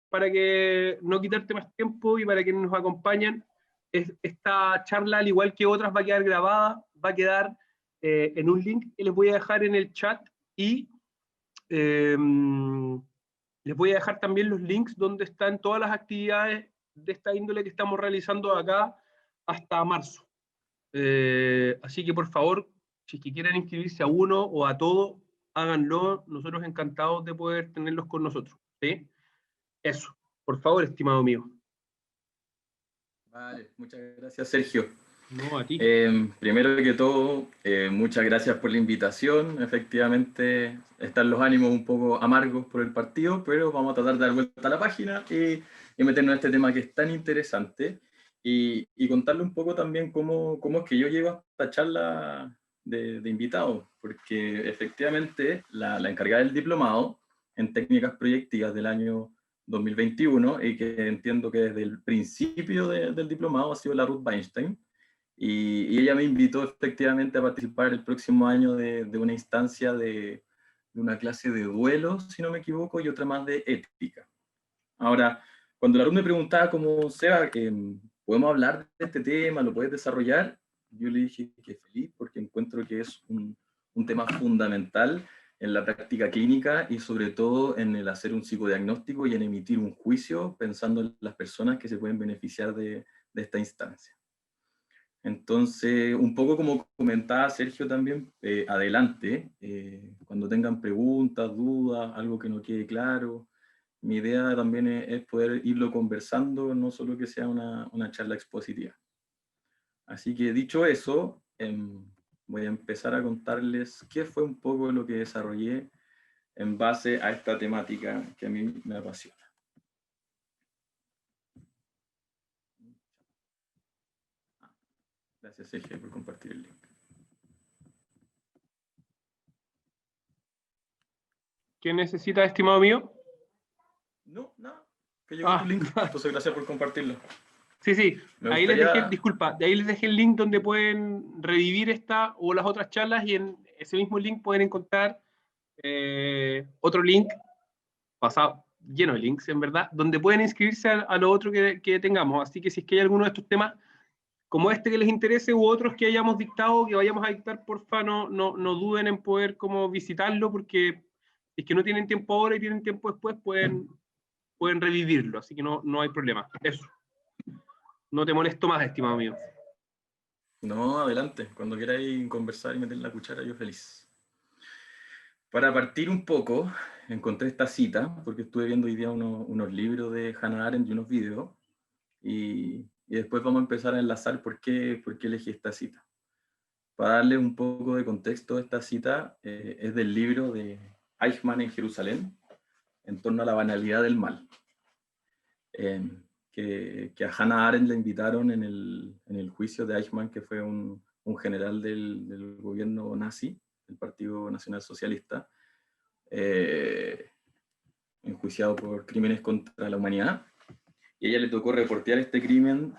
para que no quitarte más tiempo y para quienes nos acompañan, esta charla, al igual que otras, va a quedar grabada, va a quedar en un link que les voy a dejar en el chat y eh, les voy a dejar también los links donde están todas las actividades de esta índole que estamos realizando acá hasta marzo. Así que por favor, si es que quieren inscribirse a uno o a todo, háganlo. Nosotros encantados de poder tenerlos con nosotros. ¿Sí? Eso. Por favor, estimado mío. Vale, muchas gracias, Sergio. No, a ti. Primero que todo, muchas gracias por la invitación. Efectivamente, están los ánimos un poco amargos por el partido, pero vamos a tratar de dar vuelta a la página y meternos en este tema que es tan interesante y contarle un poco también cómo es que yo llego a esta charla de invitado, porque efectivamente la encargada del diplomado en técnicas proyectivas del año 2021 y que entiendo que desde el principio del diplomado ha sido la Ruth Weinstein. Y ella me invitó efectivamente a participar el próximo año de una instancia de una clase de duelo, si no me equivoco, y otra más de ética. Ahora, cuando la Ruth me preguntaba cómo, Seba, ¿podemos hablar de este tema? ¿Lo puedes desarrollar? Yo le dije que feliz porque encuentro que es un tema fundamental en la práctica clínica y sobre todo en el hacer un psicodiagnóstico y en emitir un juicio pensando en las personas que se pueden beneficiar de esta instancia. Entonces, un poco como comentaba Sergio también, adelante, cuando tengan preguntas, dudas, algo que no quede claro, mi idea también es poder irlo conversando, no solo que sea una charla expositiva. Así que dicho eso, voy a empezar a contarles qué fue un poco lo que desarrollé en base a esta temática que a mí me apasiona. Gracias, Sergio, por compartir el link. ¿Qué necesita, estimado mío? No, nada, que llegó tu link, entonces gracias por compartirlo. Sí, sí, Me ahí les gustaría... dejé, disculpa, de ahí les dejé el link donde pueden revivir esta o las otras charlas y en ese mismo link pueden encontrar otro link pasado, lleno de links en verdad, donde pueden inscribirse a lo otro que tengamos. Así que si es que hay alguno de estos temas como este que les interese u otros que hayamos dictado, que vayamos a dictar, porfa, no duden en poder como visitarlo, porque si es que no tienen tiempo ahora y tienen tiempo después, pueden revivirlo, así que no hay problema. Eso. No te molesto más, estimado mío. No, adelante. Cuando queráis conversar y meter la cuchara, yo feliz. Para partir un poco, encontré esta cita, porque estuve viendo hoy día unos libros de Hannah Arendt y unos videos, y después vamos a empezar a enlazar por qué elegí esta cita. Para darle un poco de contexto, esta cita es del libro de Eichmann en Jerusalén, en torno a la banalidad del mal. Que a Hannah Arendt le invitaron en el juicio de Eichmann, que fue un general del gobierno nazi, del Partido Nacional Socialista, enjuiciado por crímenes contra la humanidad, y a ella le tocó reportear este crimen,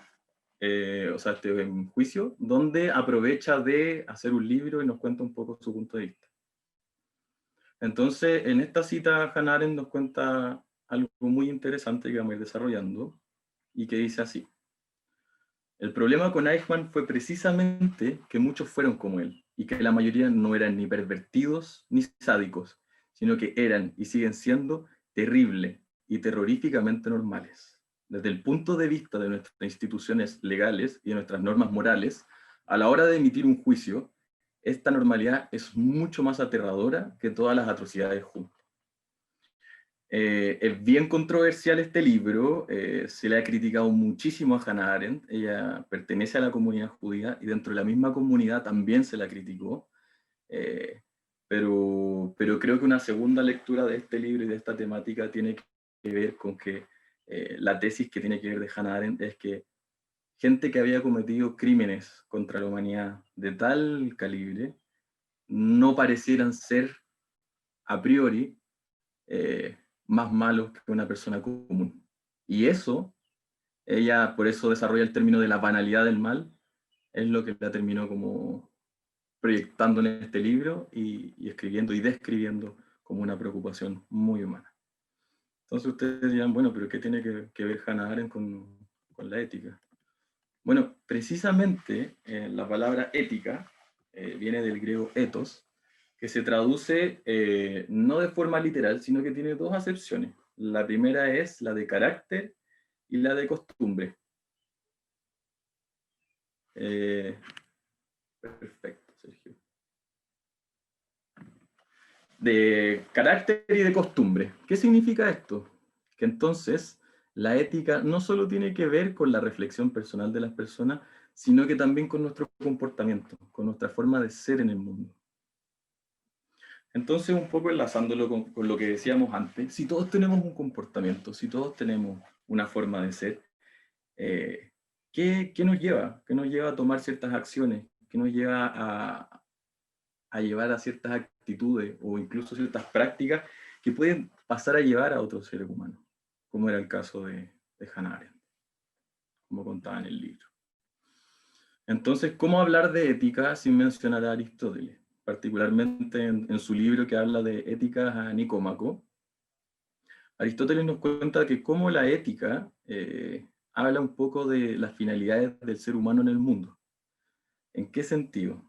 o sea, este juicio, donde aprovecha de hacer un libro y nos cuenta un poco su punto de vista. Entonces, en esta cita, Hannah Arendt nos cuenta algo muy interesante que vamos a ir desarrollando, y que dice así: el problema con Eichmann fue precisamente que muchos fueron como él, y que la mayoría no eran ni pervertidos ni sádicos, sino que eran y siguen siendo terrible y terroríficamente normales. Desde el punto de vista de nuestras instituciones legales y de nuestras normas morales, a la hora de emitir un juicio, esta normalidad es mucho más aterradora que todas las atrocidades juntas. Es bien controversial este libro, se le ha criticado muchísimo a Hannah Arendt, ella pertenece a la comunidad judía y dentro de la misma comunidad también se la criticó, pero creo que una segunda lectura de este libro y de esta temática tiene que ver con que la tesis que tiene que ver de Hannah Arendt es que gente que había cometido crímenes contra la humanidad de tal calibre no parecieran ser a priori más malos que una persona común. Y eso, ella por eso desarrolla el término de la banalidad del mal, es lo que la terminó como proyectando en este libro y escribiendo y describiendo como una preocupación muy humana. Entonces ustedes dirán, bueno, pero ¿qué tiene que ver Hannah Arendt con la ética? Bueno, precisamente la palabra ética viene del griego ethos, que se traduce no de forma literal, sino que tiene dos acepciones. La primera es la de carácter y la de costumbre. Perfecto, Sergio. De carácter y de costumbre. ¿Qué significa esto? Que entonces la ética no solo tiene que ver con la reflexión personal de las personas, sino que también con nuestro comportamiento, con nuestra forma de ser en el mundo. Entonces, un poco enlazándolo con lo que decíamos antes, si todos tenemos un comportamiento, si todos tenemos una forma de ser, ¿qué nos lleva? ¿Qué nos lleva a tomar ciertas acciones? ¿Qué nos lleva a llevar a ciertas actitudes o incluso ciertas prácticas que pueden pasar a llevar a otros seres humanos? Como era el caso de Hannah Arendt, como contaba en el libro. Entonces, ¿cómo hablar de ética sin mencionar a Aristóteles? Particularmente en su libro que habla de Éticas a Nicómaco, Aristóteles nos cuenta que cómo la ética habla un poco de las finalidades del ser humano en el mundo. ¿En qué sentido?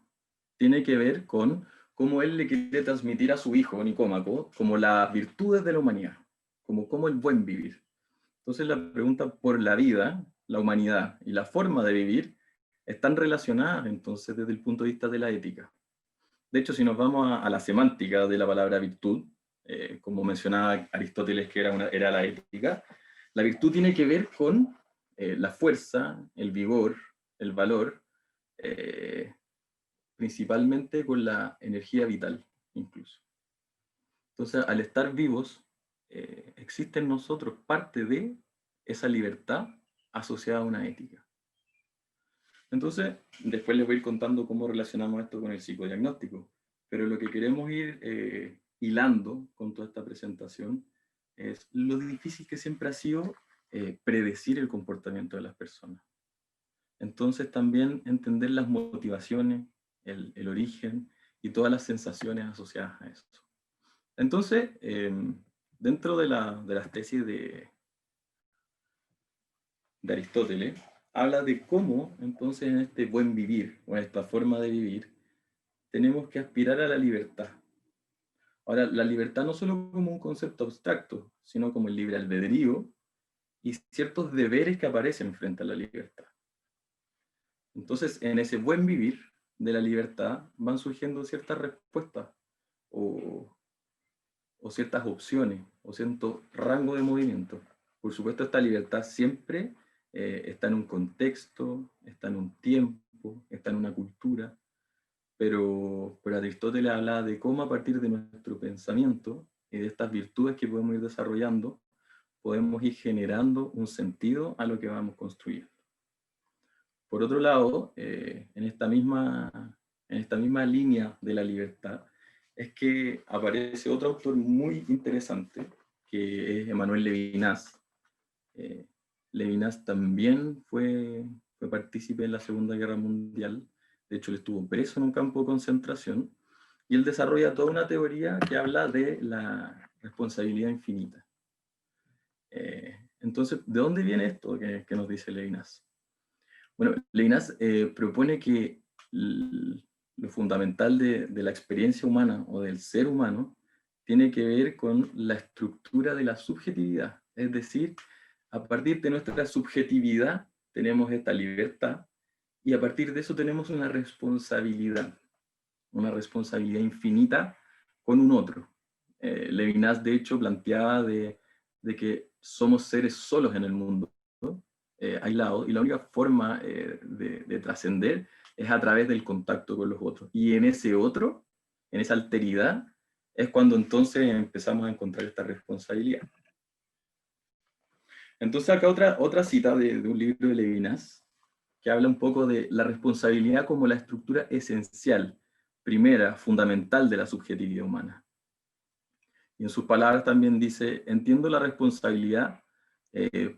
Tiene que ver con cómo él le quiere transmitir a su hijo, Nicómaco, como las virtudes de la humanidad, como el buen vivir. Entonces la pregunta por la vida, la humanidad y la forma de vivir están relacionadas entonces desde el punto de vista de la ética. De hecho, si nos vamos a la semántica de la palabra virtud, como mencionaba Aristóteles que era la ética, la virtud tiene que ver con la fuerza, el vigor, el valor, principalmente con la energía vital, incluso. Entonces, al estar vivos, existe en nosotros parte de esa libertad asociada a una ética. Entonces, después les voy a ir contando cómo relacionamos esto con el psicodiagnóstico, pero lo que queremos ir hilando con toda esta presentación es lo difícil que siempre ha sido predecir el comportamiento de las personas. Entonces, también entender las motivaciones, el origen y todas las sensaciones asociadas a eso. Entonces, dentro de las tesis de Aristóteles, habla de cómo, entonces, en este buen vivir, o en esta forma de vivir, tenemos que aspirar a la libertad. Ahora, la libertad no solo como un concepto abstracto, sino como el libre albedrío y ciertos deberes que aparecen frente a la libertad. Entonces, en ese buen vivir de la libertad van surgiendo ciertas respuestas o ciertas opciones o cierto rango de movimiento. Por supuesto, esta libertad siempre está en un contexto, está en un tiempo, está en una cultura, pero Aristóteles habla de cómo a partir de nuestro pensamiento y de estas virtudes que podemos ir desarrollando, podemos ir generando un sentido a lo que vamos construyendo. Por otro lado, en esta misma línea de la libertad, es que aparece otro autor muy interesante, que es Emmanuel Levinas. Levinas también fue partícipe en la Segunda Guerra Mundial. De hecho, él estuvo preso en un campo de concentración, y él desarrolla toda una teoría que habla de la responsabilidad infinita. Entonces, ¿de dónde viene esto que nos dice Levinas? Bueno, Levinas propone que lo fundamental de la experiencia humana o del ser humano tiene que ver con la estructura de la subjetividad. Es decir, a partir de nuestra subjetividad tenemos esta libertad y a partir de eso tenemos una responsabilidad infinita con un otro. Levinas, de hecho, planteaba de que somos seres solos en el mundo, ¿no? Aislados, y la única forma de trascender es a través del contacto con los otros. Y en ese otro, en esa alteridad, es cuando entonces empezamos a encontrar esta responsabilidad. Entonces acá otra cita de un libro de Levinas, que habla un poco de la responsabilidad como la estructura esencial, primera, fundamental de la subjetividad humana. Y en sus palabras también dice: entiendo la responsabilidad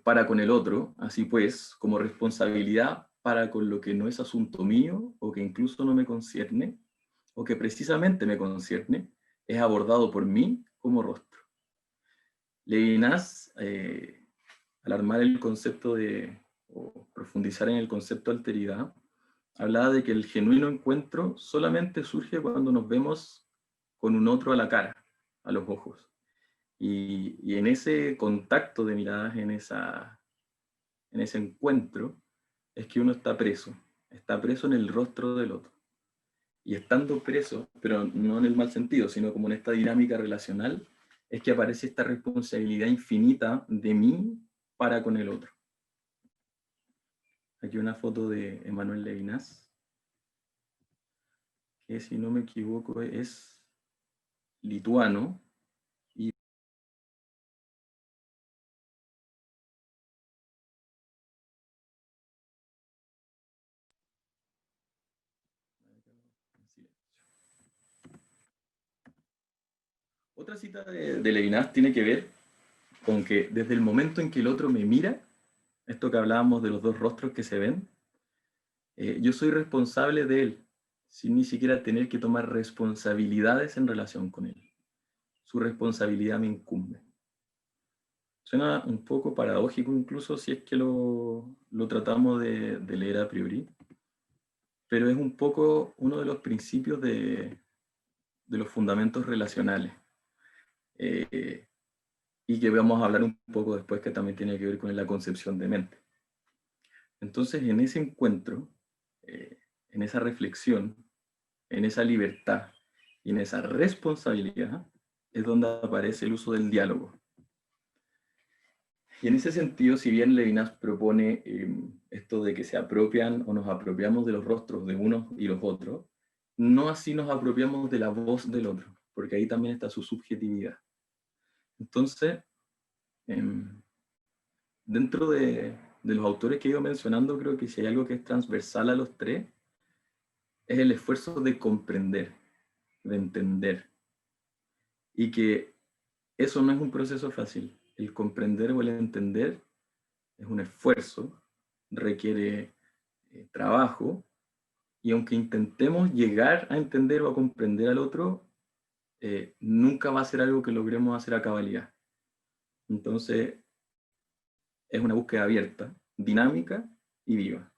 para con el otro, así pues, como responsabilidad para con lo que no es asunto mío, o que incluso no me concierne, o que precisamente me concierne, es abordado por mí como rostro. Levinas, al armar el concepto o profundizar en el concepto de alteridad, hablaba de que el genuino encuentro solamente surge cuando nos vemos con un otro a la cara, a los ojos. Y en ese contacto de miradas, en ese encuentro, es que uno está preso en el rostro del otro. Y estando preso, pero no en el mal sentido, sino como en esta dinámica relacional, es que aparece esta responsabilidad infinita de mí para con el otro. Aquí una foto de Emmanuel Levinas, que si no me equivoco es lituano. Otra cita de Levinas tiene que ver con que desde el momento en que el otro me mira, esto que hablábamos de los dos rostros que se ven, yo soy responsable de él, sin ni siquiera tener que tomar responsabilidades en relación con él. Su responsabilidad me incumbe. Suena un poco paradójico incluso si es que lo tratamos de leer a priori, pero es un poco uno de los principios de los fundamentos relacionales. Y que vamos a hablar un poco después, que también tiene que ver con la concepción de mente. Entonces, en ese encuentro, en esa reflexión, en esa libertad y en esa responsabilidad, es donde aparece el uso del diálogo. Y en ese sentido, si bien Levinas propone esto de que se apropian o nos apropiamos de los rostros de unos y los otros, no así nos apropiamos de la voz del otro, porque ahí también está su subjetividad. Entonces, dentro de los autores que he ido mencionando, creo que si hay algo que es transversal a los tres, es el esfuerzo de comprender, de entender. Y que eso no es un proceso fácil. El comprender o el entender es un esfuerzo, requiere trabajo, y aunque intentemos llegar a entender o a comprender al otro, nunca va a ser algo que logremos hacer a cabalidad. Entonces, es una búsqueda abierta, dinámica y viva.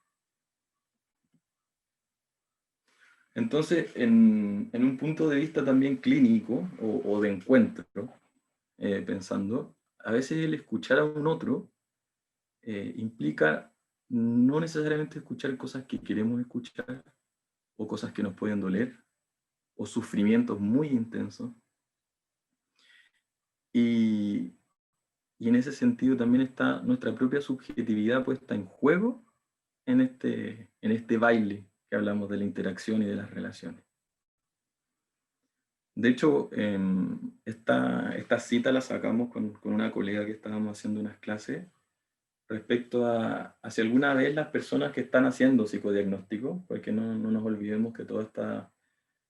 Entonces, en un punto de vista también clínico o de encuentro, pensando, a veces el escuchar a un otro implica no necesariamente escuchar cosas que queremos escuchar, o cosas que nos pueden doler, o sufrimientos muy intensos. Y en ese sentido también está nuestra propia subjetividad puesta en juego en este baile que hablamos de la interacción y de las relaciones. De hecho, esta cita la sacamos con una colega que estábamos haciendo unas clases respecto a si alguna vez las personas que están haciendo psicodiagnóstico, porque no nos olvidemos que todas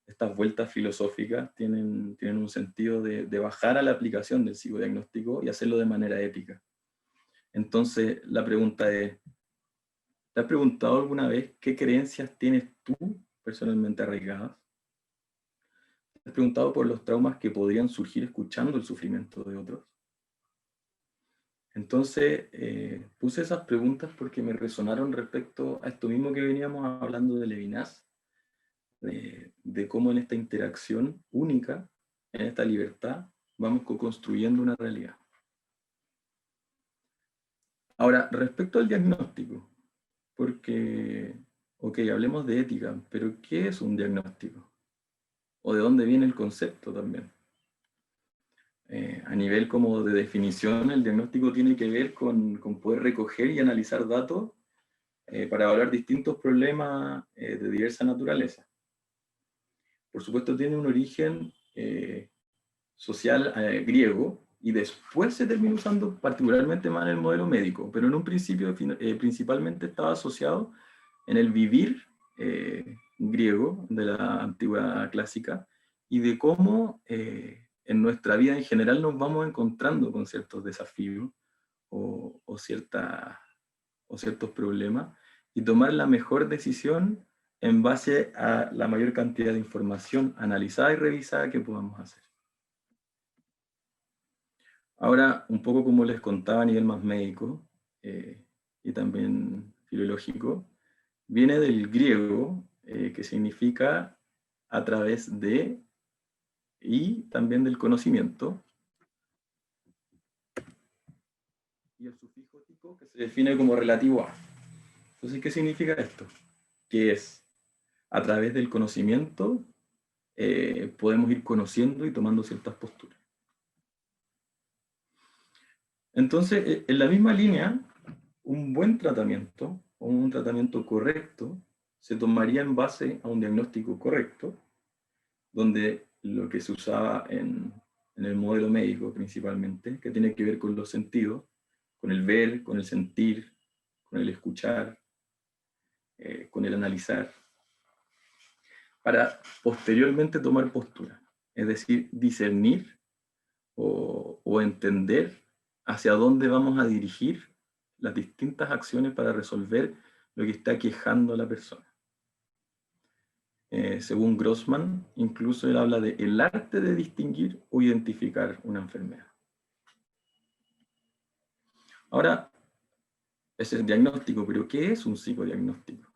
estas vueltas filosóficas tienen un sentido de bajar a la aplicación del psicodiagnóstico y hacerlo de manera ética. Entonces, la pregunta es, ¿te has preguntado alguna vez qué creencias tienes tú personalmente arraigadas? ¿Te has preguntado por los traumas que podrían surgir escuchando el sufrimiento de otros? Entonces, puse esas preguntas porque me resonaron respecto a esto mismo que veníamos hablando de Levinas, de cómo en esta interacción única, en esta libertad, vamos co-construyendo una realidad. Ahora, respecto al diagnóstico, porque, ok, hablemos de ética, pero ¿qué es un diagnóstico? ¿O de dónde viene el concepto también? A nivel como de definición, el diagnóstico tiene que ver con poder recoger y analizar datos para evaluar distintos problemas de diversa naturaleza. Por supuesto, tiene un origen social griego, y después se terminó usando particularmente más en el modelo médico, pero en un principio principalmente estaba asociado en el vivir griego de la antigua clásica, y de cómo en nuestra vida en general nos vamos encontrando con ciertos desafíos o ciertos problemas, y tomar la mejor decisión en base a la mayor cantidad de información analizada y revisada que podamos hacer. Ahora, un poco como les contaba a nivel más médico y también filológico, viene del griego, que significa a través de, y también del conocimiento, y el sufijo tipo que se define como relativo a. Entonces, ¿qué significa esto? Que es a través del conocimiento podemos ir conociendo y tomando ciertas posturas. Entonces, en la misma línea, un buen tratamiento o un tratamiento correcto se tomaría en base a un diagnóstico correcto, donde lo que se usaba en el modelo médico principalmente, que tiene que ver con los sentidos, con el ver, con el sentir, con el escuchar, con el analizar, para posteriormente tomar postura, es decir, discernir o entender hacia dónde vamos a dirigir las distintas acciones para resolver lo que está quejando a la persona. Según Grossman, incluso él habla de el arte de distinguir o identificar una enfermedad. Ahora, ese es el diagnóstico, pero ¿qué es un psicodiagnóstico?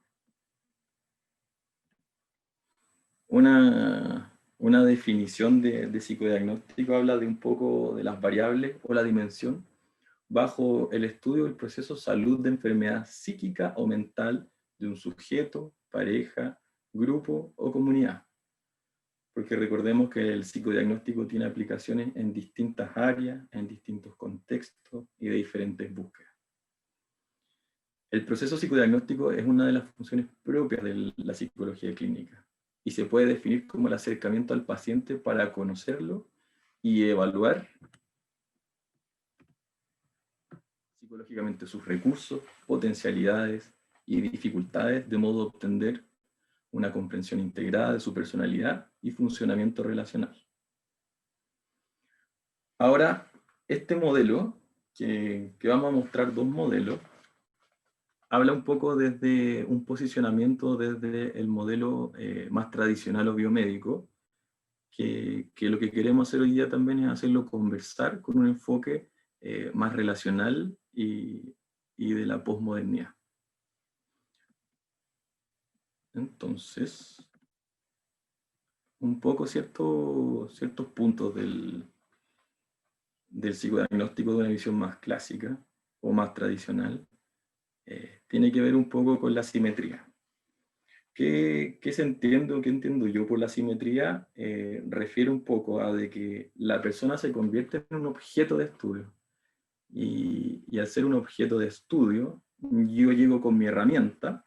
Una definición de psicodiagnóstico habla de un poco de las variables o la dimensión bajo el estudio del proceso salud de enfermedad psíquica o mental de un sujeto, pareja, grupo o comunidad. Porque recordemos que el psicodiagnóstico tiene aplicaciones en distintas áreas, en distintos contextos y de diferentes búsquedas. El proceso psicodiagnóstico es una de las funciones propias de la psicología clínica y se puede definir como el acercamiento al paciente para conocerlo y evaluar psicológicamente sus recursos, potencialidades y dificultades, de modo de obtener una comprensión integrada de su personalidad y funcionamiento relacional. Ahora, este modelo, que vamos a mostrar dos modelos, habla un poco desde un posicionamiento desde el modelo más tradicional o biomédico, que lo que queremos hacer hoy día también es hacerlo conversar con un enfoque más relacional y de la posmodernidad. Entonces, un poco ciertos puntos del psicodiagnóstico de una visión más clásica o más tradicional, tiene que ver un poco con la simetría. ¿Qué entiendo yo por la simetría? Refiere un poco a de que la persona se convierte en un objeto de estudio. Y al ser un objeto de estudio, yo llego con mi herramienta,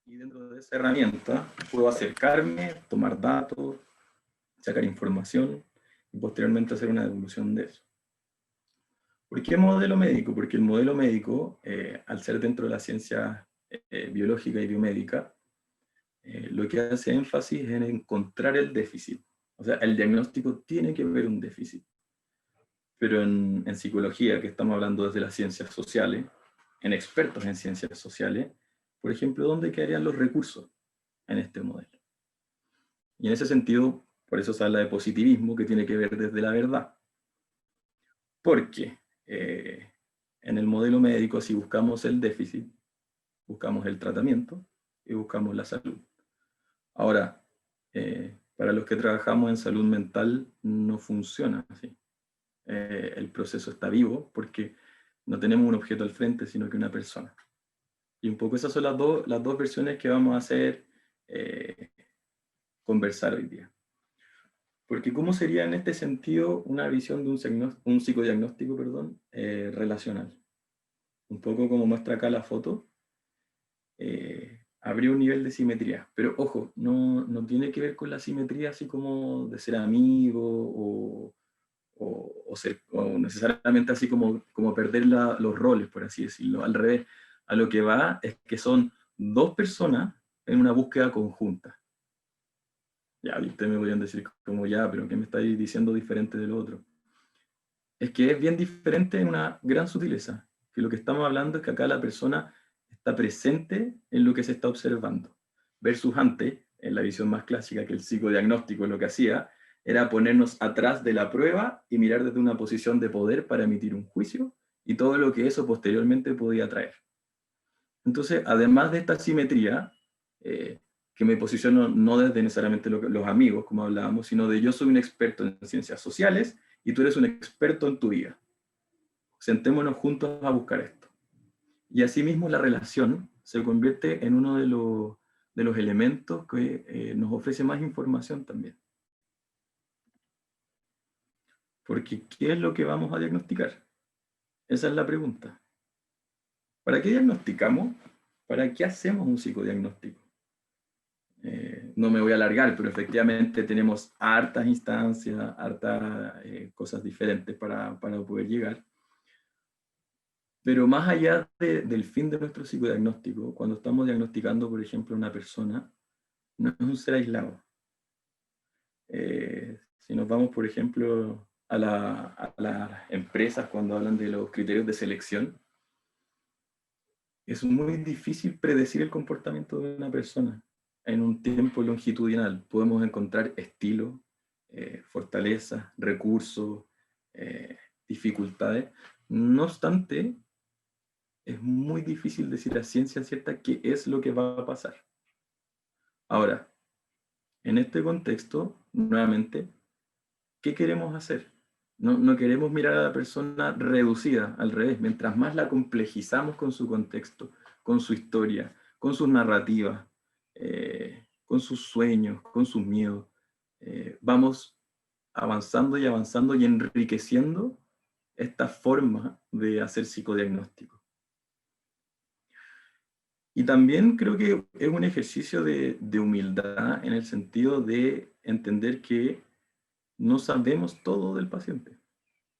y dentro de esa herramienta puedo acercarme, tomar datos, sacar información y posteriormente hacer una devolución de eso. ¿Por qué modelo médico? Porque el modelo médico, al ser dentro de la ciencia biológica y biomédica, lo que hace énfasis es en encontrar el déficit. O sea, el diagnóstico tiene que ver un déficit. Pero en psicología, que estamos hablando desde las ciencias sociales, en expertos en ciencias sociales, por ejemplo, ¿dónde quedarían los recursos en este modelo? Y en ese sentido, por eso se habla de positivismo, que tiene que ver desde la verdad. Porque en el modelo médico, si buscamos el déficit, buscamos el tratamiento y buscamos la salud. Ahora, para los que trabajamos en salud mental, no funciona así. El proceso está vivo porque no tenemos un objeto al frente, sino que una persona. Y un poco esas son las dos versiones que vamos a hacer conversar hoy día. Porque ¿cómo sería en este sentido una visión de un psicodiagnóstico, relacional? Un poco como muestra acá la foto, habría un nivel de simetría. Pero ojo, no tiene que ver con la simetría así como de ser amigo o necesariamente así como perder los roles, por así decirlo. Al revés, a lo que va es que son dos personas en una búsqueda conjunta. Ya, ustedes me podrían decir como ya, pero ¿qué me estáis diciendo diferente del otro? Es que es bien diferente en una gran sutileza, que lo que estamos hablando es que acá la persona está presente en lo que se está observando, versus antes, en la visión más clásica, que el psicodiagnóstico lo que hacía era ponernos atrás de la prueba y mirar desde una posición de poder para emitir un juicio y todo lo que eso posteriormente podía traer. Entonces, además de esta simetría, que me posiciono no desde necesariamente los amigos, como hablábamos, sino de yo soy un experto en ciencias sociales y tú eres un experto en tu vida. Sentémonos juntos a buscar esto. Y asimismo la relación se convierte en uno de los elementos que nos ofrece más información también. Porque, ¿qué es lo que vamos a diagnosticar? Esa es la pregunta. ¿Para qué diagnosticamos? ¿Para qué hacemos un psicodiagnóstico? No me voy a alargar, pero efectivamente tenemos hartas instancias, hartas cosas diferentes para poder llegar. Pero más allá del fin de nuestro psicodiagnóstico, cuando estamos diagnosticando, por ejemplo, a una persona, no es un ser aislado. Si nos vamos, por ejemplo, a las empresas cuando hablan de los criterios de selección, es muy difícil predecir el comportamiento de una persona en un tiempo longitudinal. Podemos encontrar estilo, fortalezas, recursos, dificultades. No obstante, es muy difícil decir a ciencia cierta qué es lo que va a pasar. Ahora, en este contexto, nuevamente, ¿qué queremos hacer? No queremos mirar a la persona reducida, al revés. Mientras más la complejizamos con su contexto, con su historia, con sus narrativas, con sus sueños, con sus miedos, vamos avanzando y avanzando y enriqueciendo esta forma de hacer psicodiagnóstico. Y también creo que es un ejercicio de humildad en el sentido de entender que no sabemos todo del paciente.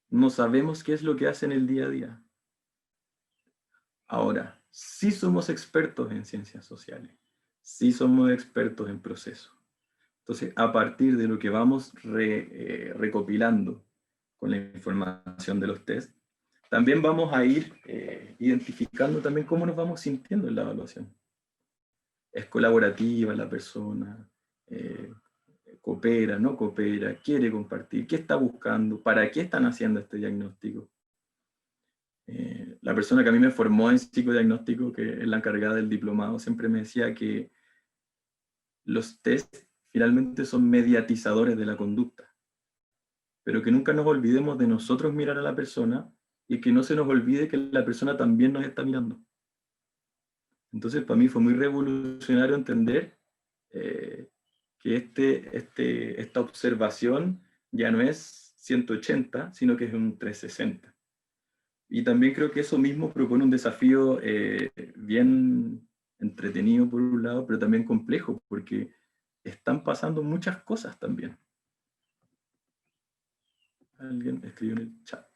No sabemos qué es lo que hace en el día a día. Ahora, sí somos expertos en ciencias sociales, sí somos expertos en procesos. Entonces, a partir de lo que vamos recopilando con la información de los test, también vamos a ir identificando también cómo nos vamos sintiendo en la evaluación. Es colaborativa la persona, coopera, no coopera, quiere compartir, qué está buscando, para qué están haciendo este diagnóstico. La persona que a mí me formó en psicodiagnóstico, que es la encargada del diplomado, siempre me decía que los test finalmente son mediatizadores de la conducta, pero que nunca nos olvidemos de nosotros mirar a la persona y que no se nos olvide que la persona también nos está mirando. Entonces, para mí fue muy revolucionario entender que esta observación ya no es 180, sino que es un 360. Y también creo que eso mismo propone un desafío bien entretenido por un lado, pero también complejo, porque están pasando muchas cosas también. Alguien escribió en el chat.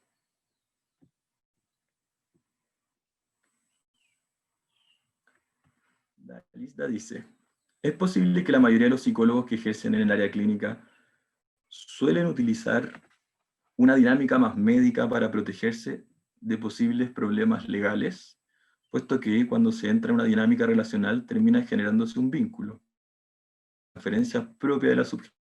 La lista dice, ¿es posible que la mayoría de los psicólogos que ejercen en el área clínica suelen utilizar una dinámica más médica para protegerse de posibles problemas legales, puesto que cuando se entra en una dinámica relacional termina generándose un vínculo? Referencia propia de la subjetividad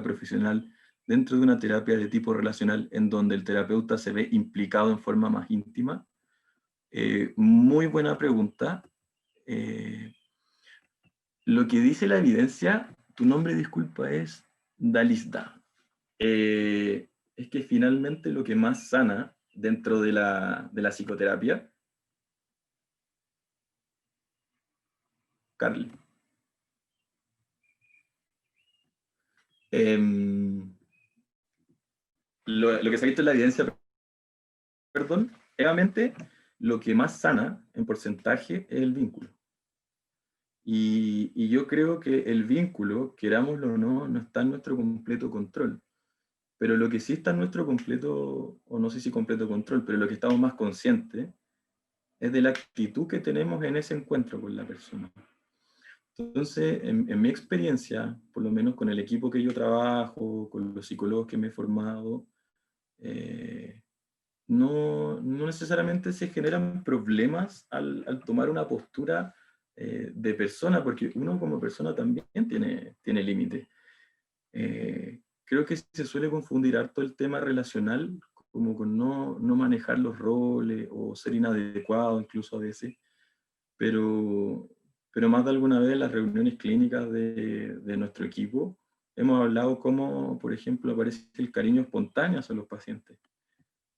profesional dentro de una terapia de tipo relacional en donde el terapeuta se ve implicado en forma más íntima. Muy buena pregunta. Lo que dice la evidencia, tu nombre, disculpa, es Dalisda. Es que finalmente lo que más sana dentro de la psicoterapia, Carly, lo que se ha visto en la evidencia, perdón, nuevamente, lo que más sana en porcentaje es el vínculo. Y yo creo que el vínculo, querámoslo o no, no está en nuestro completo control. Pero lo que sí está en nuestro completo, o no sé si completo control, pero lo que estamos más conscientes, es de la actitud que tenemos en ese encuentro con la persona. Entonces, en mi experiencia, por lo menos con el equipo que yo trabajo, con los psicólogos que me he formado, no necesariamente se generan problemas al tomar una postura de persona, porque uno como persona también tiene límites. Creo que se suele confundir harto el tema relacional, como con no manejar los roles o ser inadecuado incluso a veces, pero más de alguna vez en las reuniones clínicas de nuestro equipo hemos hablado cómo, por ejemplo, aparece el cariño espontáneo hacia los pacientes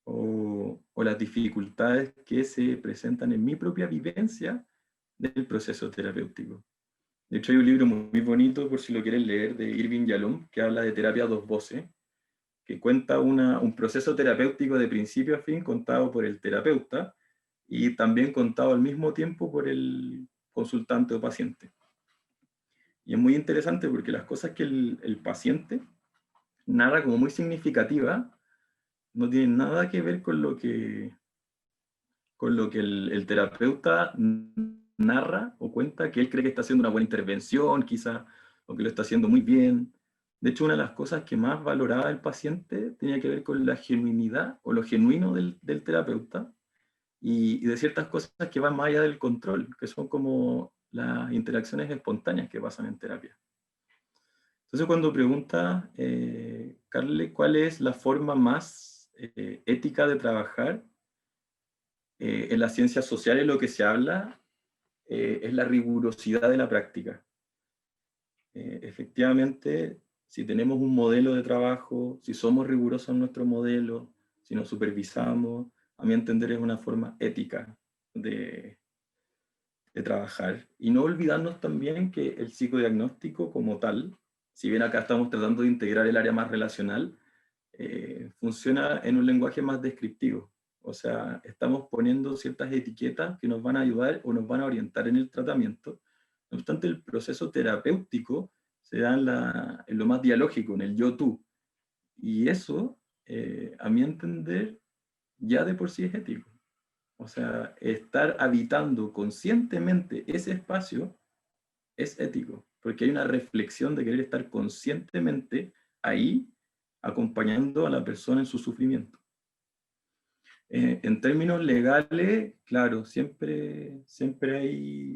o las dificultades que se presentan en mi propia vivencia del proceso terapéutico. De hecho, hay un libro muy bonito, por si lo quieres leer, de Irving Yalom, que habla de terapia a dos voces, que cuenta un proceso terapéutico de principio a fin contado por el terapeuta y también contado al mismo tiempo por el consultante o paciente. Y es muy interesante porque las cosas que el paciente narra como muy significativas no tienen nada que ver con lo que el terapeuta narra o cuenta que él cree que está haciendo una buena intervención, quizás, o que lo está haciendo muy bien. De hecho, una de las cosas que más valoraba el paciente tenía que ver con la genuinidad o lo genuino del terapeuta y de ciertas cosas que van más allá del control, que son como las interacciones espontáneas que pasan en terapia. Entonces, cuando pregunta, Carle, ¿cuál es la forma más ética de trabajar? En las ciencias sociales lo que se habla es la rigurosidad de la práctica. Efectivamente, si tenemos un modelo de trabajo, si somos rigurosos en nuestro modelo, si nos supervisamos, a mi entender es una forma ética de trabajar. Y no olvidarnos también que el psicodiagnóstico como tal, si bien acá estamos tratando de integrar el área más relacional, funciona en un lenguaje más descriptivo. O sea, estamos poniendo ciertas etiquetas que nos van a ayudar o nos van a orientar en el tratamiento. No obstante, el proceso terapéutico se da en lo más dialógico, en el yo-tú. Y eso, a mi entender, ya de por sí es ético. O sea, estar habitando conscientemente ese espacio es ético, porque hay una reflexión de querer estar conscientemente ahí, acompañando a la persona en su sufrimiento. En términos legales, claro, siempre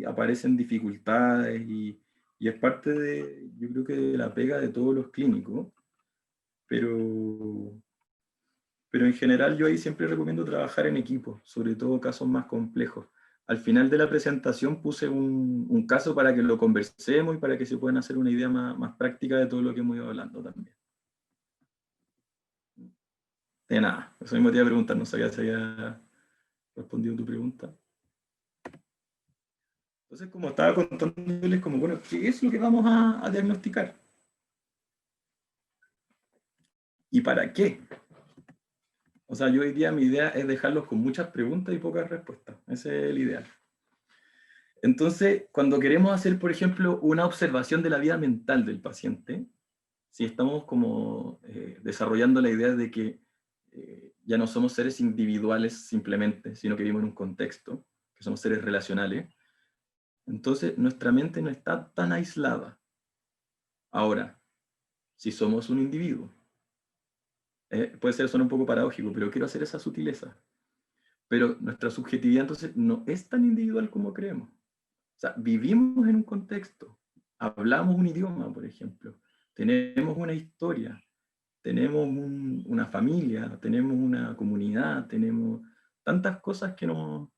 aparecen dificultades y es parte yo creo que de la pega de todos los clínicos, pero en general yo ahí siempre recomiendo trabajar en equipo, sobre todo casos más complejos. Al final de la presentación puse un caso para que lo conversemos y para que se puedan hacer una idea más práctica de todo lo que hemos ido hablando también. De nada, eso mismo te iba a preguntar, no sabía si había respondido tu pregunta. Entonces, como estaba contándoles, como, bueno, ¿qué es lo que vamos a diagnosticar? ¿Y para qué? O sea, yo hoy día mi idea es dejarlos con muchas preguntas y pocas respuestas. Ese es el ideal. Entonces, cuando queremos hacer, por ejemplo, una observación de la vida mental del paciente, si estamos como desarrollando la idea de que ya no somos seres individuales simplemente, sino que vivimos en un contexto, que somos seres relacionales, entonces nuestra mente no está tan aislada. Ahora, si somos un individuo, puede ser suena un poco paradójico, pero quiero hacer esa sutileza. Pero nuestra subjetividad entonces no es tan individual como creemos. O sea, vivimos en un contexto, hablamos un idioma, por ejemplo, tenemos una historia, tenemos una familia, tenemos una comunidad, tenemos tantas cosas que nos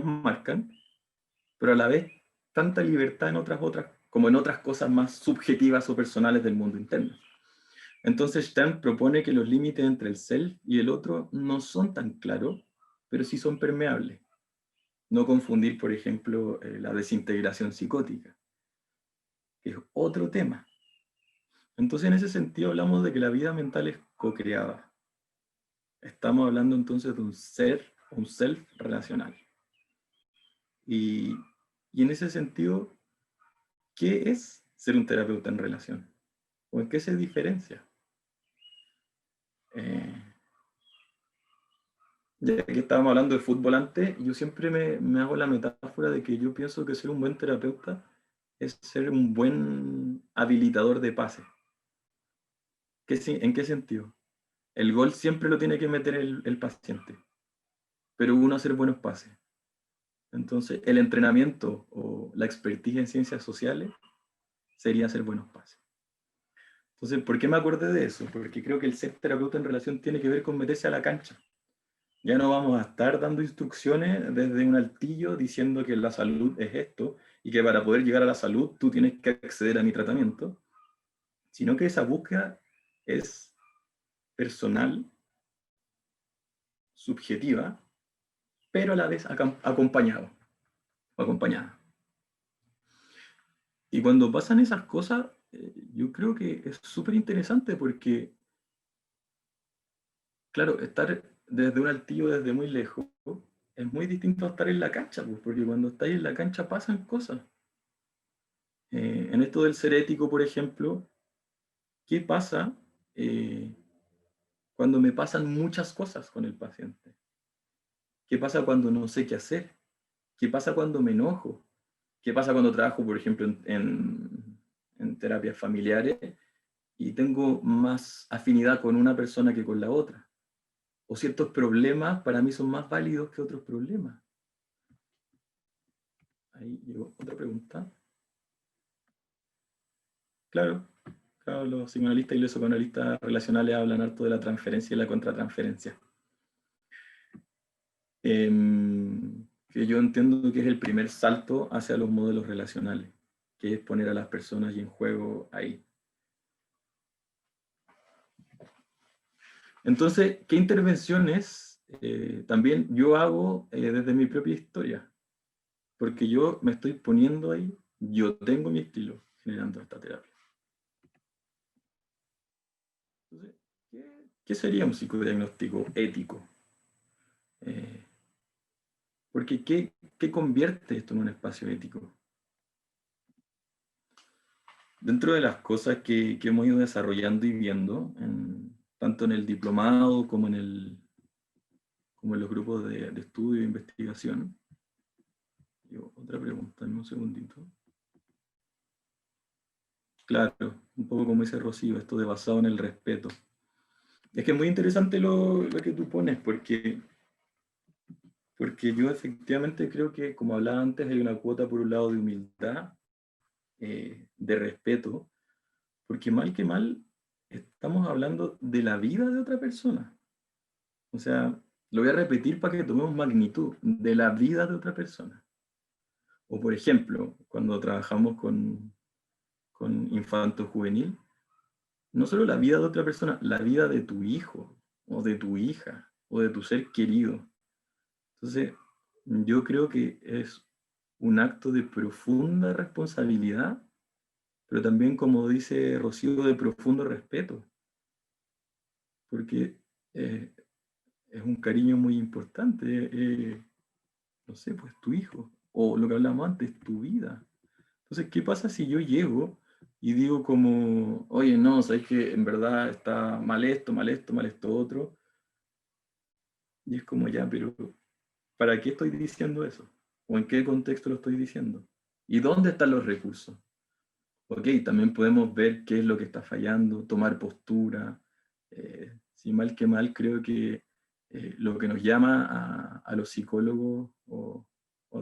marcan, pero a la vez tanta libertad en otras como en otras cosas más subjetivas o personales del mundo interno. Entonces Stern propone que los límites entre el self y el otro no son tan claros, pero sí son permeables. No confundir, por ejemplo, la desintegración psicótica, que es otro tema. Entonces, en ese sentido, hablamos de que la vida mental es co-creada. Estamos hablando entonces de un ser, un self relacional. Y en ese sentido, ¿qué es ser un terapeuta en relación? ¿O en qué se diferencia? Ya que estábamos hablando de fútbol antes, yo siempre me hago la metáfora de que yo pienso que ser un buen terapeuta es ser un buen habilitador de pases. ¿En qué sentido? El gol siempre lo tiene que meter el paciente, pero uno hacer buenos pases. Entonces, el entrenamiento o la expertise en ciencias sociales sería hacer buenos pases. Entonces, ¿por qué me acordé de eso? Porque creo que el ser terapeuta en relación tiene que ver con meterse a la cancha. Ya no vamos a estar dando instrucciones desde un altillo diciendo que la salud es esto y que para poder llegar a la salud tú tienes que acceder a mi tratamiento, sino que esa búsqueda es personal, subjetiva, pero a la vez acompañado o acompañada. Y cuando pasan esas cosas, yo creo que es súper interesante porque, claro, estar desde un altillo desde muy lejos es muy distinto a estar en la cancha, pues, porque cuando estáis en la cancha pasan cosas. En esto del ser ético, por ejemplo, ¿qué pasa cuando me pasan muchas cosas con el paciente? ¿Qué pasa cuando no sé qué hacer? ¿Qué pasa cuando me enojo? ¿Qué pasa cuando trabajo, por ejemplo, en terapias familiares y tengo más afinidad con una persona que con la otra? O ciertos problemas para mí son más válidos que otros problemas. Ahí llegó otra pregunta. Claro, claro, los psicoanalistas y los psicoanalistas relacionales hablan harto de la transferencia y la contratransferencia. Que yo entiendo que es el primer salto hacia los modelos relacionales, que es poner a las personas y en juego ahí. Entonces, ¿qué intervenciones también yo hago desde mi propia historia? Porque yo me estoy poniendo ahí, yo tengo mi estilo generando esta terapia. Entonces, ¿qué sería un psicodiagnóstico ético? Porque ¿qué convierte esto en un espacio ético? Dentro de las cosas que hemos ido desarrollando y viendo, tanto en el diplomado como en los grupos de estudio e investigación. Otra pregunta, un segundito. Claro, un poco como dice Rocío, esto de basado en el respeto. Es que es muy interesante lo que tú pones, porque yo efectivamente creo que, como hablaba antes, hay una cuota por un lado de humildad, de respeto, porque mal que mal estamos hablando de la vida de otra persona. O sea, lo voy a repetir para que tomemos magnitud, de la vida de otra persona. O por ejemplo, cuando trabajamos con infanto juvenil, no solo la vida de otra persona, la vida de tu hijo, o de tu hija, o de tu ser querido. Entonces, yo creo que es un acto de profunda responsabilidad, pero también, como dice Rocío, de profundo respeto, porque es un cariño muy importante. No sé, pues tu hijo, o lo que hablamos antes, tu vida. Entonces, ¿qué pasa si yo llego y digo como, oye, no, sabes que en verdad está mal esto, mal esto, mal esto otro? Y es como, ya, pero ¿para qué estoy diciendo eso? ¿O en qué contexto lo estoy diciendo? ¿Y dónde están los recursos? Ok, también podemos ver qué es lo que está fallando, tomar postura. Si mal que mal, creo que lo que nos llama a los psicólogos o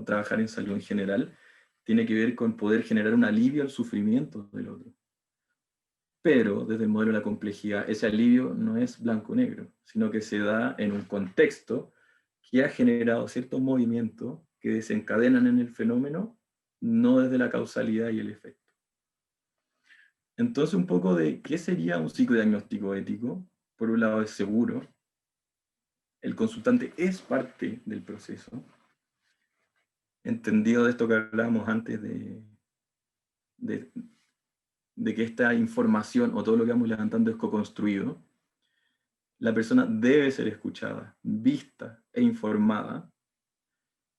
trabajar en salud en general tiene que ver con poder generar un alivio al sufrimiento del otro. Pero desde el modelo de la complejidad, ese alivio no es blanco-negro, sino que se da en un contexto que ha generado ciertos movimientos que desencadenan en el fenómeno, no desde la causalidad y el efecto. Entonces, un poco de qué sería un psicodiagnóstico ético. Por un lado, es seguro. El consultante es parte del proceso. Entendido de esto que hablábamos antes de que esta información o todo lo que vamos levantando es co-construido, la persona debe ser escuchada, vista e informada.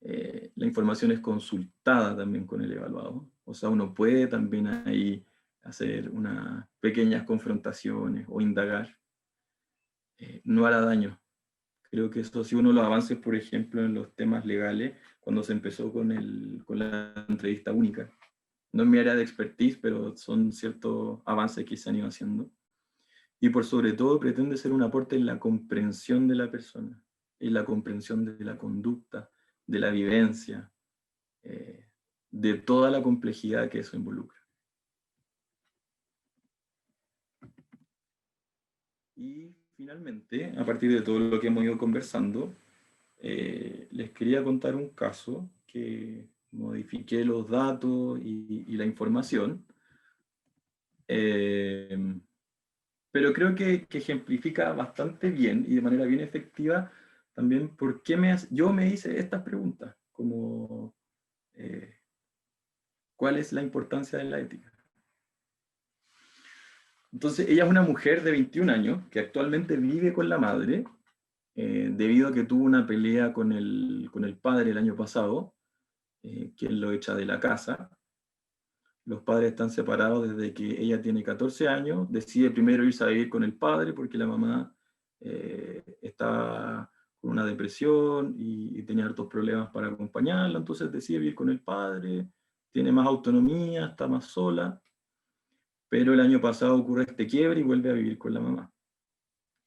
La información es consultada también con el evaluado. O sea, uno puede también ahí hacer unas pequeñas confrontaciones o indagar. No hará daño. Creo que eso sí, uno de los avances, por ejemplo, en los temas legales, cuando se empezó con la entrevista única. No es mi área de expertise, pero son ciertos avances que se han ido haciendo. Y por sobre todo pretende ser un aporte en la comprensión de la persona, en la comprensión de la conducta, de la vivencia, de toda la complejidad que eso involucra. Y finalmente, a partir de todo lo que hemos ido conversando, les quería contar un caso que modifiqué los datos y la información, pero creo que ejemplifica bastante bien y de manera bien efectiva también por qué yo me hice estas preguntas, como ¿cuál es la importancia de la ética? Entonces, ella es una mujer de 21 años que actualmente vive con la madre, debido a que tuvo una pelea con el padre el año pasado, quien lo echa de la casa. Los padres están separados desde que ella tiene 14 años, decide primero irse a vivir con el padre porque la mamá estaba con una depresión y tenía hartos problemas para acompañarla, entonces decide vivir con el padre, tiene más autonomía, está más sola, pero el año pasado ocurre este quiebre y vuelve a vivir con la mamá.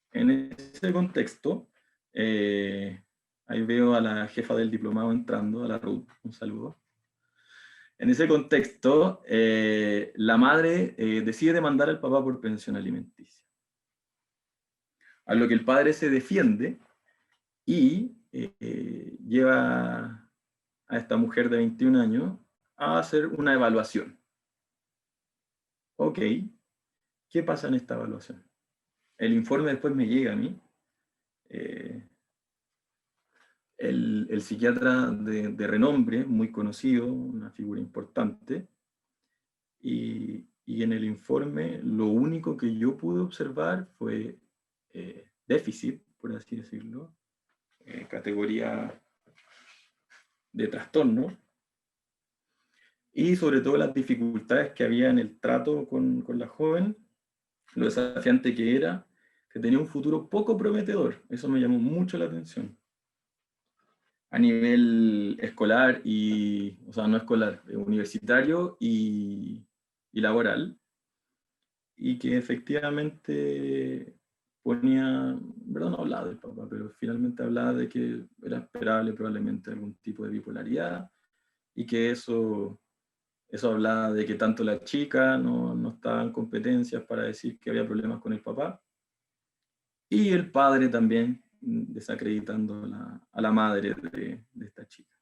En ese contexto, ahí veo a la jefa del diplomado entrando, a la Ruth, un saludo. En ese contexto, la madre decide demandar al papá por pensión alimenticia. A lo que el padre se defiende y lleva a esta mujer de 21 años a hacer una evaluación. Ok, ¿qué pasa en esta evaluación? El informe después me llega a mí. El psiquiatra de renombre, muy conocido, una figura importante, y en el informe lo único que yo pude observar fue déficit, por así decirlo, categoría de trastorno, y sobre todo las dificultades que había en el trato con la joven, lo desafiante que era, que tenía un futuro poco prometedor. Eso me llamó mucho la atención. A nivel escolar o sea, no escolar, universitario y laboral, y que efectivamente ponía, verdad no hablaba del papá, pero finalmente hablaba de que era esperable probablemente algún tipo de bipolaridad, y que eso hablaba de que tanto la chica no estaba en competencias para decir que había problemas con el papá, y el padre también desacreditando a la madre de esta chica.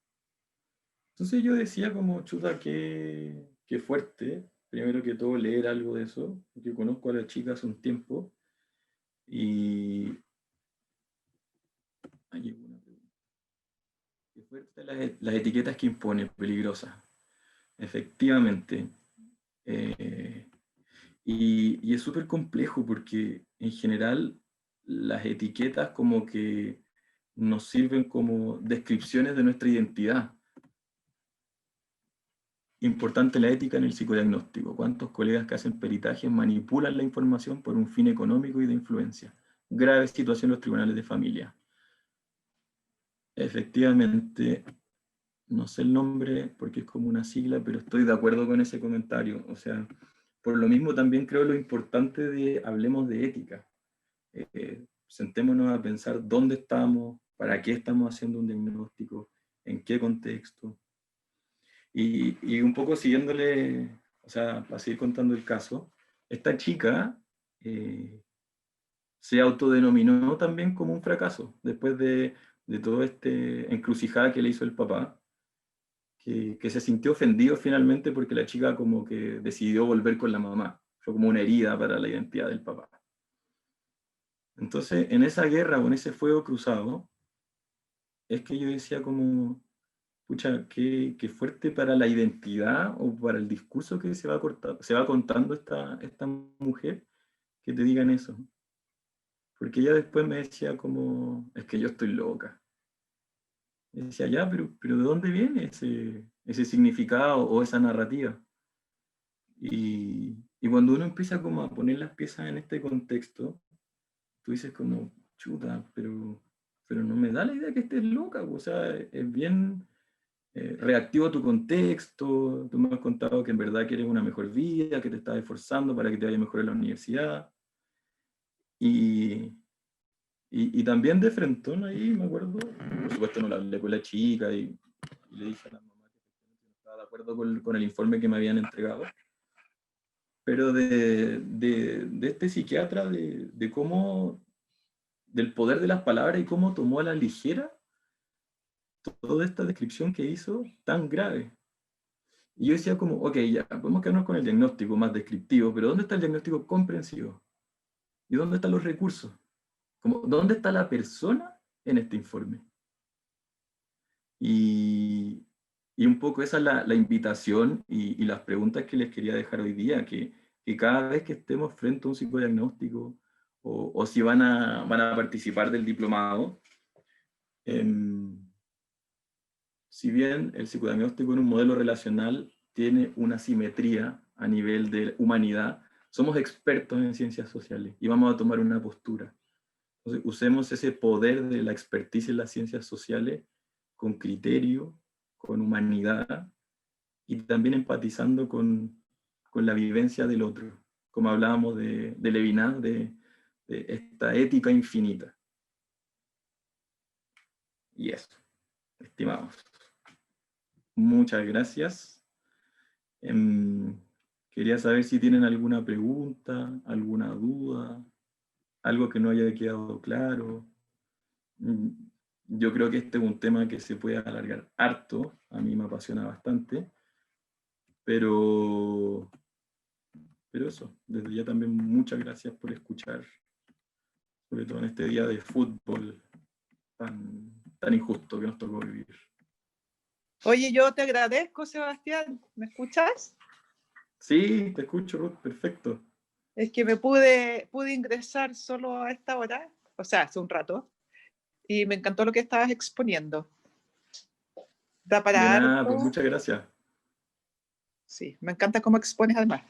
Entonces yo decía como, chuta, qué fuerte, primero que todo leer algo de eso, porque conozco a la chica hace un tiempo, y ahí llegó una pregunta. Qué fuerte las etiquetas que impone, peligrosas, efectivamente. Eh, y es súper complejo porque en general las etiquetas como que nos sirven como descripciones de nuestra identidad. Importante la ética en el psicodiagnóstico. ¿Cuántos colegas que hacen peritajes manipulan la información por un fin económico y de influencia? Grave situación en los tribunales de familia. Efectivamente, no sé el nombre porque es como una sigla, pero estoy de acuerdo con ese comentario. O sea, por lo mismo también creo lo importante de hablemos de ética. Sentémonos a pensar dónde estamos, para qué estamos haciendo un diagnóstico, en qué contexto. Y un poco siguiéndole, o sea, para seguir contando el caso, esta chica se autodenominó también como un fracaso, después de todo este encrucijada que le hizo el papá, que se sintió ofendido finalmente porque la chica como que decidió volver con la mamá. Fue como una herida para la identidad del papá. Entonces, en esa guerra o en ese fuego cruzado, es que yo decía como, pucha, qué fuerte para la identidad o para el discurso que se va contando esta mujer, que te digan eso. Porque ella después me decía como, es que yo estoy loca. Y decía, ya, pero ¿de dónde viene ese significado o esa narrativa? Y cuando uno empieza como a poner las piezas en este contexto, tú dices como, chuta, pero no me da la idea que estés loca. O sea, es bien reactivo a tu contexto. Tú me has contado que en verdad quieres una mejor vida, que te estás esforzando para que te vaya mejor en la universidad. Y también de frentón ahí, me acuerdo, por supuesto no le hablé con la chica y le dije a la mamá que no estaba de acuerdo con el informe que me habían entregado. pero de este psiquiatra, de cómo, del poder de las palabras y cómo tomó a la ligera toda esta descripción que hizo tan grave. Y yo decía como, ok, ya, podemos quedarnos con el diagnóstico más descriptivo, pero ¿dónde está el diagnóstico comprensivo? ¿Y dónde están los recursos? Como, ¿dónde está la persona en este informe? Y un poco esa es la invitación y las preguntas que les quería dejar hoy día, que cada vez que estemos frente a un psicodiagnóstico o si van a participar del diplomado, si bien el psicodiagnóstico en un modelo relacional tiene una simetría a nivel de humanidad, somos expertos en ciencias sociales y vamos a tomar una postura. Entonces, usemos ese poder de la expertise en las ciencias sociales con criterio, con humanidad y también empatizando con la vivencia del otro, como hablábamos de Levinas, de esta ética infinita. Y eso, estimados. Muchas gracias. Quería saber si tienen alguna pregunta, alguna duda, algo que no haya quedado claro. Yo creo que este es un tema que se puede alargar harto, a mí me apasiona bastante, pero eso, desde ya también muchas gracias por escuchar, sobre todo en este día de fútbol tan injusto que nos tocó vivir. Oye, yo te agradezco, Sebastián. ¿Me escuchas? Sí, te escucho, Ruth, perfecto. Es que me pude ingresar solo a esta hora, o sea, hace un rato, y me encantó lo que estabas exponiendo. Da para De nada, harto. pues muchas gracias. Sí, me encanta cómo expones además.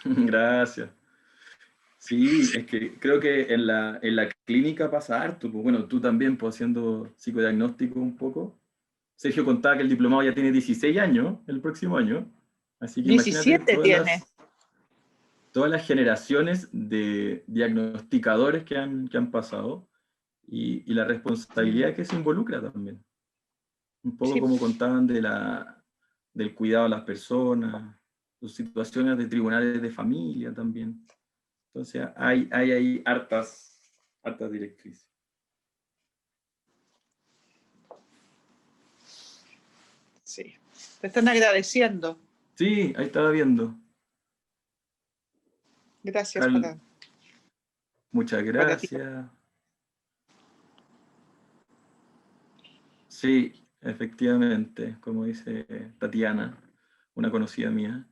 Gracias. Sí, es que creo que en la clínica pasa harto, pues bueno, tú también, pues haciendo psicodiagnóstico un poco. Sergio contaba que el diplomado ya tiene 16 años, el próximo año, así que imagínate 17 tiene. todas las generaciones de diagnosticadores que han pasado y la responsabilidad que se involucra también. Un poco Sí. como contaban del cuidado a las personas, sus situaciones de tribunales de familia también. Entonces hay ahí hartas directrices. Sí. Te están agradeciendo. Sí, ahí estaba viendo. Gracias Muchas para ti. gracias. Sí, efectivamente, como dice Tatiana, una conocida mía.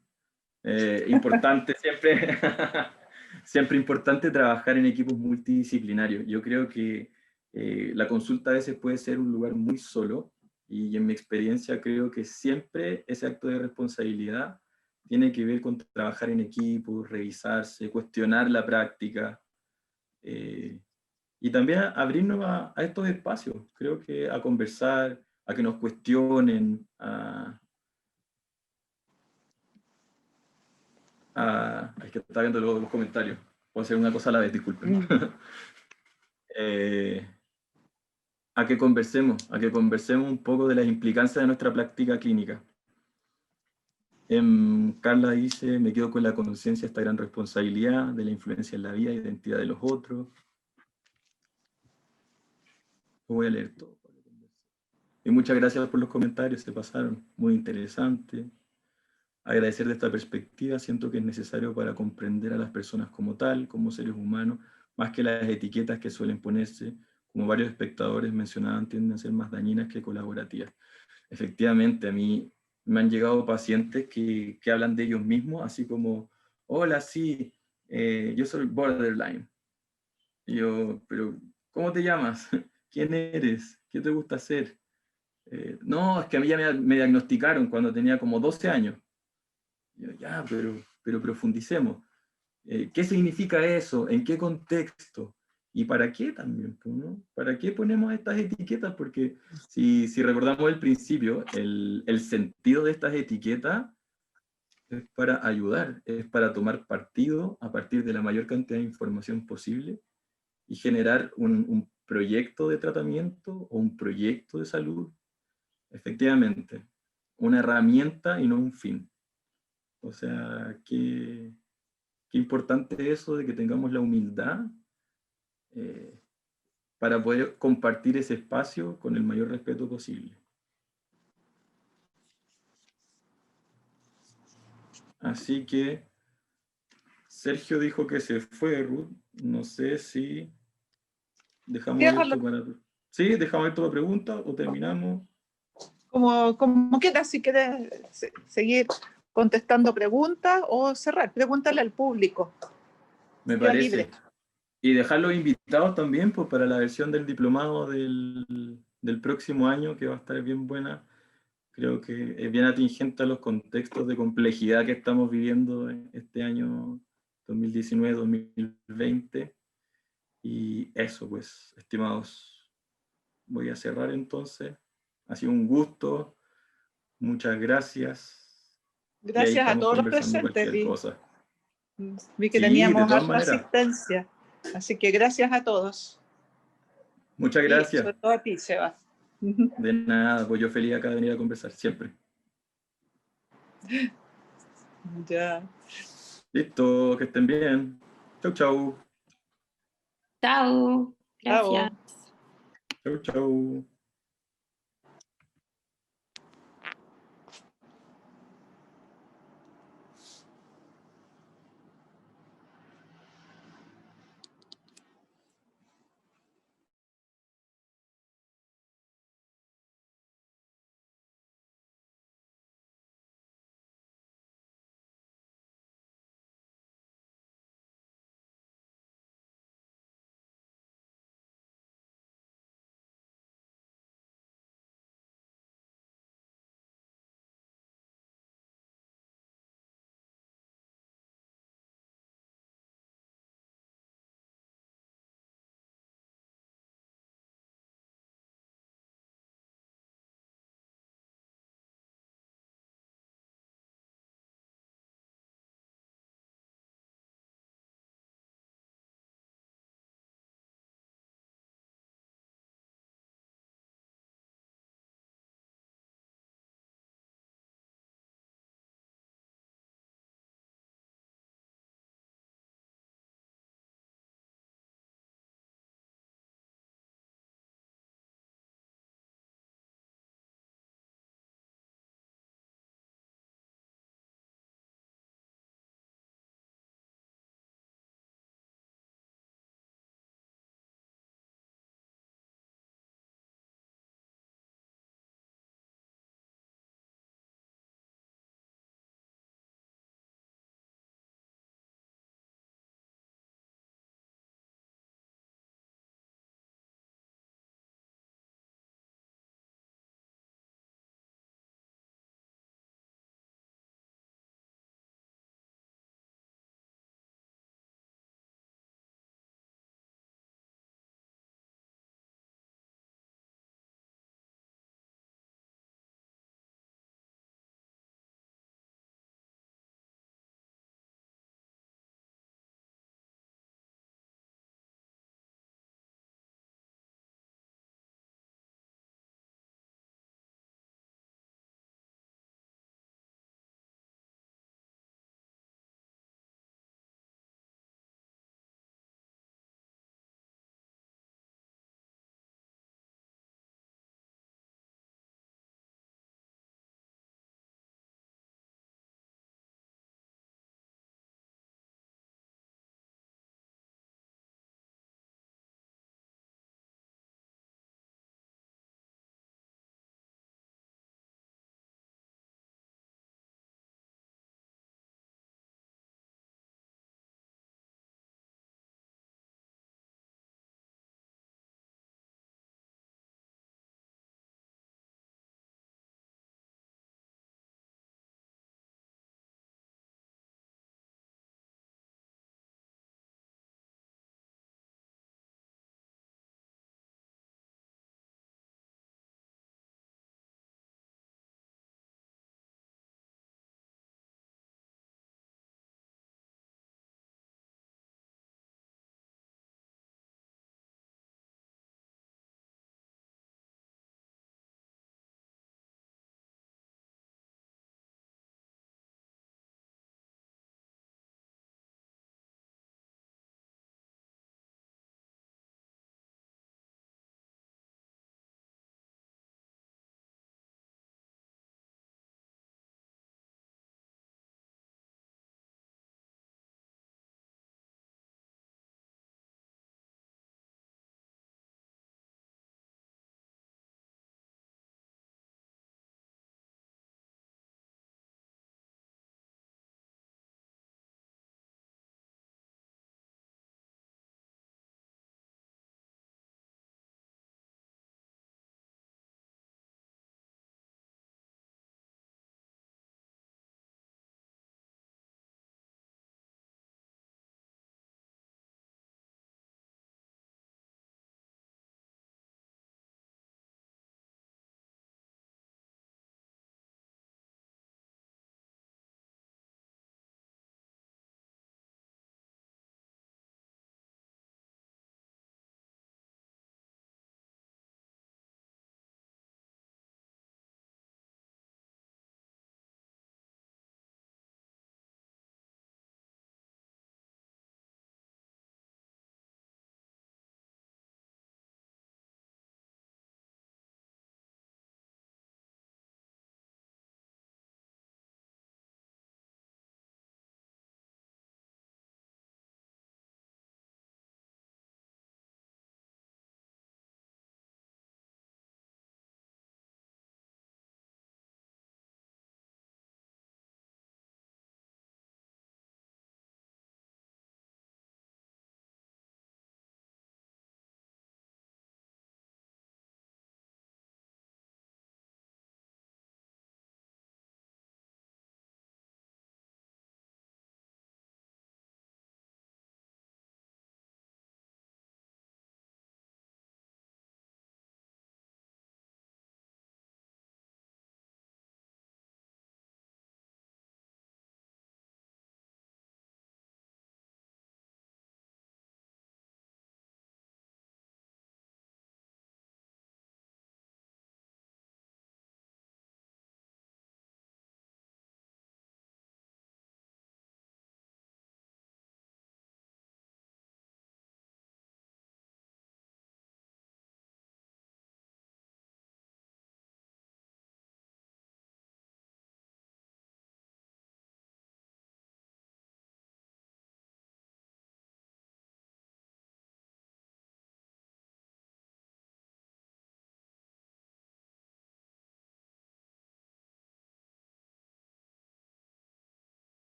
Importante siempre, siempre importante trabajar en equipos multidisciplinarios. Yo creo que la consulta a veces puede ser un lugar muy solo y en mi experiencia creo que siempre ese acto de responsabilidad tiene que ver con trabajar en equipo, revisarse, cuestionar la práctica y también abrirnos a estos espacios. Creo que a conversar, a que nos cuestionen, es que está viendo los comentarios. Puedo hacer una cosa a la vez, disculpen. A que conversemos un poco de las implicancias de nuestra práctica clínica. Carla dice, me quedo con la conciencia de esta gran responsabilidad de la influencia en la vida e identidad de los otros. Lo voy a leer todo. Y muchas gracias por los comentarios, se pasaron, muy interesante. Agradecer de esta perspectiva, siento que es necesario para comprender a las personas como tal, como seres humanos, más que las etiquetas que suelen ponerse, como varios espectadores mencionaban, tienden a ser más dañinas que colaborativas. Efectivamente, a mí me han llegado pacientes que hablan de ellos mismos, así como, hola, sí, yo soy borderline. Y yo, pero, ¿cómo te llamas? ¿Quién eres? ¿Qué te gusta hacer? No, es que a mí ya me diagnosticaron cuando tenía como 12 años. Y yo, ya, pero profundicemos. ¿Qué significa eso? ¿En qué contexto? ¿Y para qué también? ¿No? ¿Para qué ponemos estas etiquetas? Porque si recordamos el principio, el sentido de estas etiquetas es para ayudar, es para tomar partido a partir de la mayor cantidad de información posible y generar un proyecto de tratamiento o un proyecto de salud. Efectivamente, una herramienta y no un fin. O sea, qué importante eso de que tengamos la humildad para poder compartir ese espacio con el mayor respeto posible. Así que Sergio dijo que se fue, Ruth. No sé si dejamos Ciérralo abierto para... Sí, dejamos abierto para preguntas o terminamos. como quieras, si quieres seguir contestando preguntas o cerrar. Pregúntale al público. Me Queda parece. libre. Y dejar los invitados también pues, para la versión del diplomado del próximo año, que va a estar bien buena. Creo que es bien atingente a los contextos de complejidad que estamos viviendo este año 2019-2020. Y eso, pues, estimados, voy a cerrar entonces. Ha sido un gusto. Muchas gracias. Y ahí Gracias a estamos todos los conversando presentes. cualquier cosa. Vi que Sí, de teníamos todas harta maneras. asistencia. Así que gracias a todos. Muchas Y gracias. sobre todo a ti, Seba. De nada, pues yo feliz acá de venir a conversar siempre. Ya. Listo, que estén bien. Chau, chau. Chao. Gracias. Chao. Chau, chau.